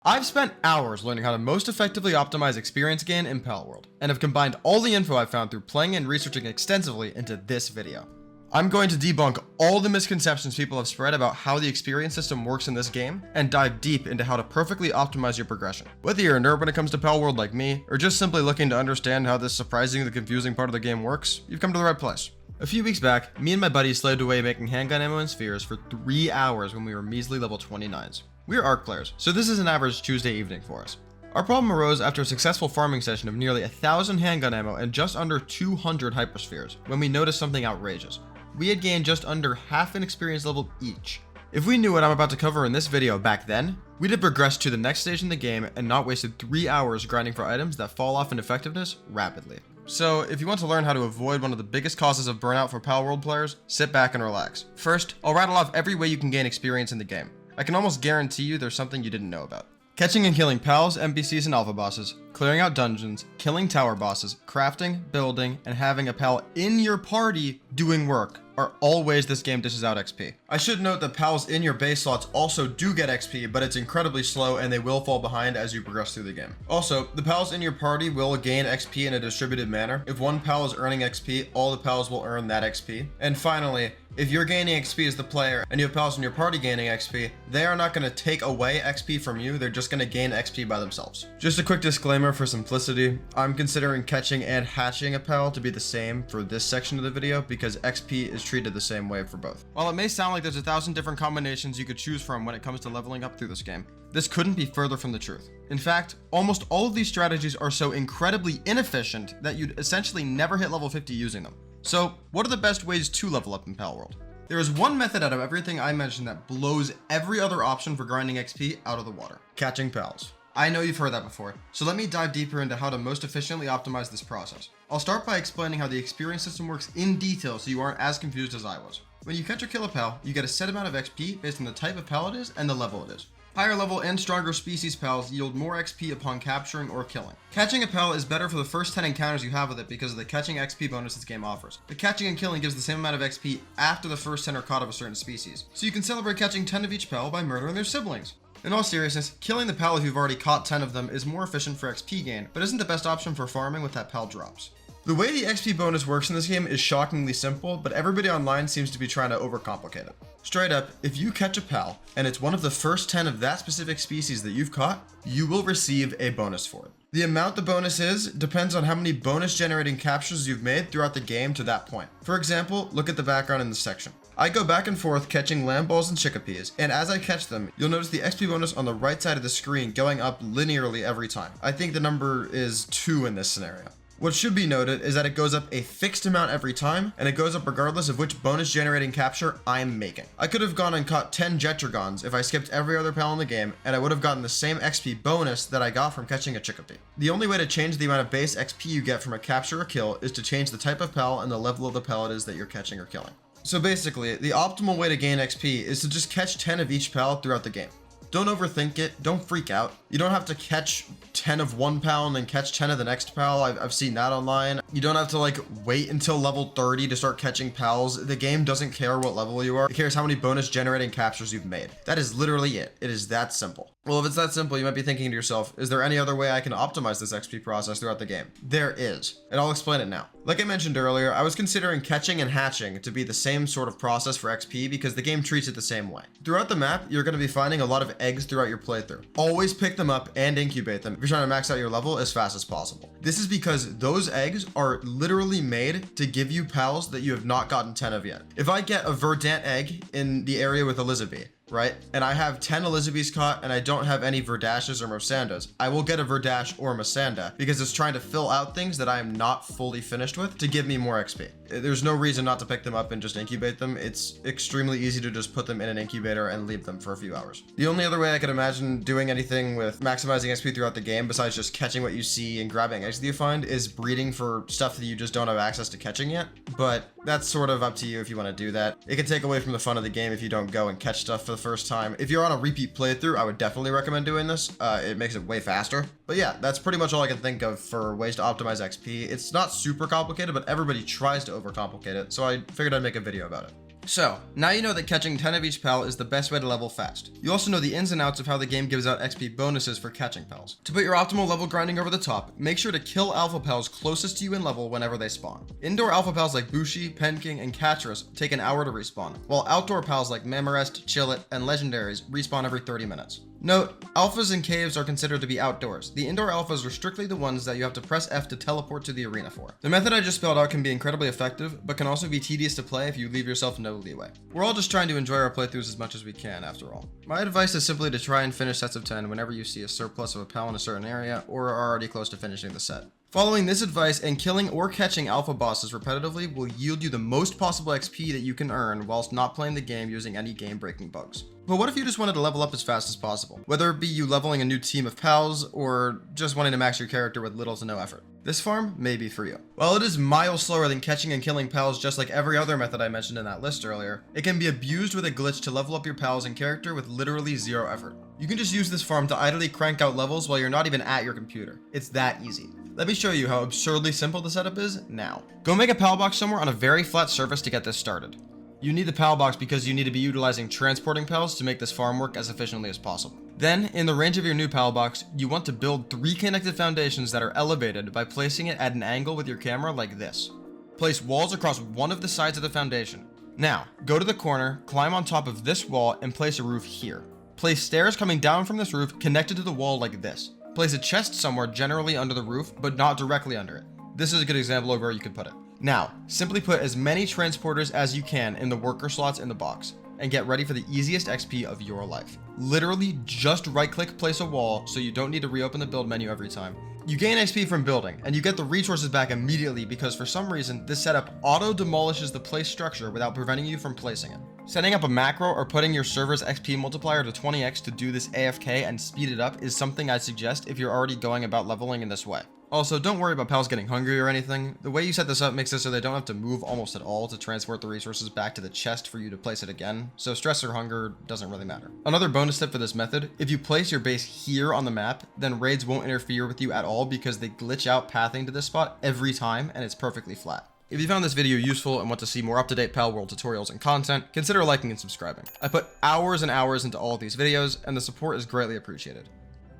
I've spent hours learning how to most effectively optimize experience gain in Palworld, and have combined all the info I've found through playing and researching extensively into this video. I'm going to debunk all the misconceptions people have spread about how the experience system works in this game, and dive deep into how to perfectly optimize your progression. Whether you're a nerd when it comes to Palworld like me, or just simply looking to understand how this surprisingly confusing part of the game works, you've come to the right place. A few weeks back, me and my buddies slaved away making handgun ammo and spheres for 3 hours when we were measly level 29s. We're ARC players, so this is an average Tuesday evening for us. Our problem arose after a successful farming session of nearly 1,000 handgun ammo and just under 200 hyperspheres, when we noticed something outrageous. We had gained just under half an experience level each. If we knew what I'm about to cover in this video back then, we'd have progressed to the next stage in the game and not wasted 3 hours grinding for items that fall off in effectiveness rapidly. So if you want to learn how to avoid one of the biggest causes of burnout for Palworld players, sit back and relax. First, I'll rattle off every way you can gain experience in the game. I can almost guarantee you there's something you didn't know about. Catching and killing pals, NPCs, and alpha bosses, clearing out dungeons, killing tower bosses, crafting, building, and having a pal in your party doing work are all ways this game dishes out XP. I should note that pals in your base slots also do get XP, but it's incredibly slow and they will fall behind as you progress through the game. Also, the pals in your party will gain XP in a distributed manner. If one pal is earning XP, all the pals will earn that XP. And finally, if you're gaining XP as the player and you have pals in your party gaining XP, they are not going to take away XP from you, they're just going to gain XP by themselves. Just a quick disclaimer for simplicity, I'm considering catching and hatching a pal to be the same for this section of the video because XP is treated the same way for both. While it may sound like there's 1,000 different combinations you could choose from when it comes to leveling up through this game, this couldn't be further from the truth. In fact, almost all of these strategies are so incredibly inefficient that you'd essentially never hit level 50 using them. So, what are the best ways to level up in Palworld? There is one method out of everything I mentioned that blows every other option for grinding XP out of the water. Catching pals. I know you've heard that before, so let me dive deeper into how to most efficiently optimize this process. I'll start by explaining how the experience system works in detail so you aren't as confused as I was. When you catch or kill a pal, you get a set amount of XP based on the type of pal it is and the level it is. Higher level and stronger species pals yield more XP upon capturing or killing. Catching a pal is better for the first 10 encounters you have with it because of the catching XP bonus this game offers. The catching and killing gives the same amount of XP after the first 10 are caught of a certain species. So you can celebrate catching 10 of each pal by murdering their siblings. In all seriousness, killing the pal if you've already caught 10 of them is more efficient for XP gain, but isn't the best option for farming with that pal drops. The way the XP bonus works in this game is shockingly simple, but everybody online seems to be trying to overcomplicate it. Straight up, if you catch a pal, and it's one of the first 10 of that specific species that you've caught, you will receive a bonus for it. The amount the bonus is depends on how many bonus generating captures you've made throughout the game to that point. For example, look at the background in this section. I go back and forth catching lamb balls and chickapees, and as I catch them, you'll notice the XP bonus on the right side of the screen going up linearly every time. I think the number is 2 in this scenario. What should be noted is that it goes up a fixed amount every time, and it goes up regardless of which bonus generating capture I'm making. I could have gone and caught 10 Jetragons if I skipped every other pal in the game, and I would have gotten the same XP bonus that I got from catching a chickapee. The only way to change the amount of base XP you get from a capture or kill is to change the type of pal and the level of the pal it is that you're catching or killing. So basically, the optimal way to gain XP is to just catch 10 of each pal throughout the game. Don't overthink it, don't freak out. You don't have to catch 10 of one pal and then catch 10 of the next pal. I've seen that online. You don't have to wait until level 30 to start catching pals. The game doesn't care what level you are. It cares how many bonus generating captures you've made. That is literally it. It is that simple. Well, if it's that simple, you might be thinking to yourself, is there any other way I can optimize this XP process throughout the game? There is, and I'll explain it now. Like I mentioned earlier, I was considering catching and hatching to be the same sort of process for XP because the game treats it the same way. Throughout the map, you're going to be finding a lot of eggs throughout your playthrough. Always pick them up and incubate them if you're trying to max out your level as fast as possible. This is because those eggs are literally made to give you pals that you have not gotten 10 of yet. If I get a verdant egg in the area with Elizabeth, right? And I have 10 Elizabeths caught and I don't have any Verdashes or Mosandas, I will get a Verdash or Mosanda because it's trying to fill out things that I am not fully finished with to give me more XP. There's no reason not to pick them up and just incubate them. It's extremely easy to just put them in an incubator and leave them for a few hours. The only other way I could imagine doing anything with maximizing XP throughout the game besides just catching what you see and grabbing eggs that you find is breeding for stuff that you just don't have access to catching yet. But that's sort of up to you if you want to do that. It can take away from the fun of the game if you don't go and catch stuff for the first time. If you're on a repeat playthrough, I would definitely recommend doing this. It makes it way faster. But yeah, that's pretty much all I can think of for ways to optimize XP. It's not super complicated, but everybody tries to overcomplicate it, so I figured I'd make a video about it. So, now you know that catching 10 of each pal is the best way to level fast. You also know the ins and outs of how the game gives out XP bonuses for catching pals. To put your optimal level grinding over the top, make sure to kill alpha pals closest to you in level whenever they spawn. Indoor alpha pals like Bushi, Penking, and Catras take an hour to respawn, while outdoor pals like Mamarest, Chillet, and Legendaries respawn every 30 minutes. Note, alphas and caves are considered to be outdoors. The indoor alphas are strictly the ones that you have to press F to teleport to the arena for. The method I just spelled out can be incredibly effective, but can also be tedious to play if you leave yourself no leeway. We're all just trying to enjoy our playthroughs as much as we can, after all. My advice is simply to try and finish sets of 10 whenever you see a surplus of a pal in a certain area, or are already close to finishing the set. Following this advice and killing or catching alpha bosses repetitively will yield you the most possible XP that you can earn whilst not playing the game using any game-breaking bugs. But what if you just wanted to level up as fast as possible? Whether it be you leveling a new team of pals, or just wanting to max your character with little to no effort. This farm may be for you. While it is miles slower than catching and killing pals just like every other method I mentioned in that list earlier, it can be abused with a glitch to level up your pals and character with literally zero effort. You can just use this farm to idly crank out levels while you're not even at your computer. It's that easy. Let me show you how absurdly simple the setup is now. Go make a pal box somewhere on a very flat surface to get this started. You need the pal box because you need to be utilizing transporting pals to make this farm work as efficiently as possible. Then, in the range of your new pal box, you want to build 3 connected foundations that are elevated by placing it at an angle with your camera like this. Place walls across one of the sides of the foundation. Now, go to the corner, climb on top of this wall, and place a roof here. Place stairs coming down from this roof connected to the wall like this. Place a chest somewhere generally under the roof, but not directly under it. This is a good example of where you could put it. Now, simply put as many transporters as you can in the worker slots in the box, and get ready for the easiest XP of your life. Literally just right click place a wall so you don't need to reopen the build menu every time. You gain XP from building, and you get the resources back immediately because for some reason this setup auto demolishes the place structure without preventing you from placing it. Setting up a macro or putting your server's XP multiplier to 20x to do this AFK and speed it up is something I'd suggest if you're already going about leveling in this way. Also, don't worry about pals getting hungry or anything. The way you set this up makes it so they don't have to move almost at all to transport the resources back to the chest for you to place it again, so stress or hunger doesn't really matter. Another bonus tip for this method, if you place your base here on the map, then raids won't interfere with you at all because they glitch out pathing to this spot every time and it's perfectly flat. If you found this video useful and want to see more up-to-date Palworld tutorials and content, consider liking and subscribing. I put hours and hours into all of these videos, and the support is greatly appreciated.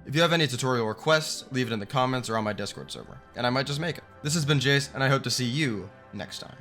If you have any tutorial requests, leave it in the comments or on my Discord server, and I might just make it. This has been Jace, and I hope to see you next time.